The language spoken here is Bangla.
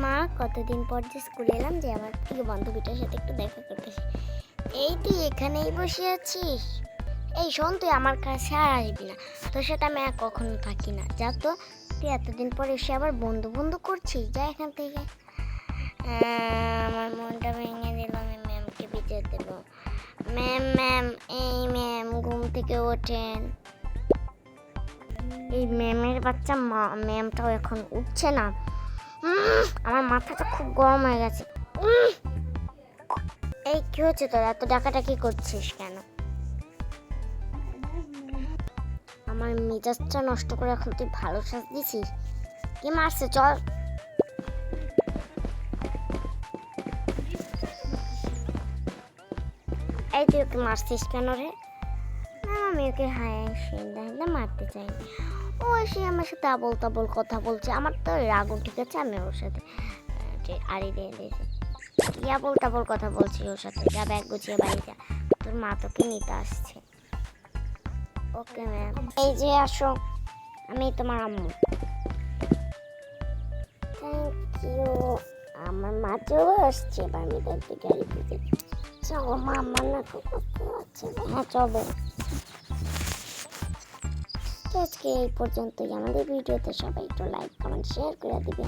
মা কতদিন পর যে স্কুলে এলাম যে আমার প্রিয় বান্ধবীটার সাথে একটু দেখা করতেছি। এই তুই এখানেই বসে আছিস? এই শোন, তুই আমার কাছে আর আসবি না, তোর সাথে আমি আর কখনো থাকি না। যা তো, তুই এতদিন পর এসে আবার বন্ধু বন্ধু করছিস, যা এখান থেকে। আমার মনটা ভেঙে দিল, আমি ম্যামকে বিচার দেবো। ম্যাম ম্যাম, এই ম্যাম ঘুম থেকে ওঠেন। এই ম্যামের বাচ্চা ম্যামটাও এখন উঠছে না। আমার মাথাটা খুব গরম হয়ে গেছে। এই কি হচ্ছে তোর, এত ডাকাডাকি করছিস কেন? আমার মেজাজটা নষ্ট করে এখন তুই ভালো সাজ দিছিস। কি মারছে, চল। এই তুই ওকে মারছিস কেন রে? আমি ওকে হায় মারতে চাইনি। ও এসে আমার সাথে আবল তাবল কথা বলছে, আমার তো রাগ ঠিক আছে, আমি ওর সাথে আড়ি দিয়ে দিয়েছি। কি আবল তাবল কথা বলছি ওর সাথে? যা, ব্যাগ গুছিয়ে বাড়ি যা, তোর মা তোকে নিতে আসছে। Okay ma'am. এই যে আসো, আমি তোমার আম্মু। Thank you. আমার মা চলে আসছে, এবার আমি তাদের গাড়ি দিতে। চলো মা, আমার না খুব কষ্ট হচ্ছে। হ্যাঁ চলো। তো আজকে এই পর্যন্তই। আমাদের ভিডিওতে সবাই একটু লাইক কমেন্ট শেয়ার করে দিবেন।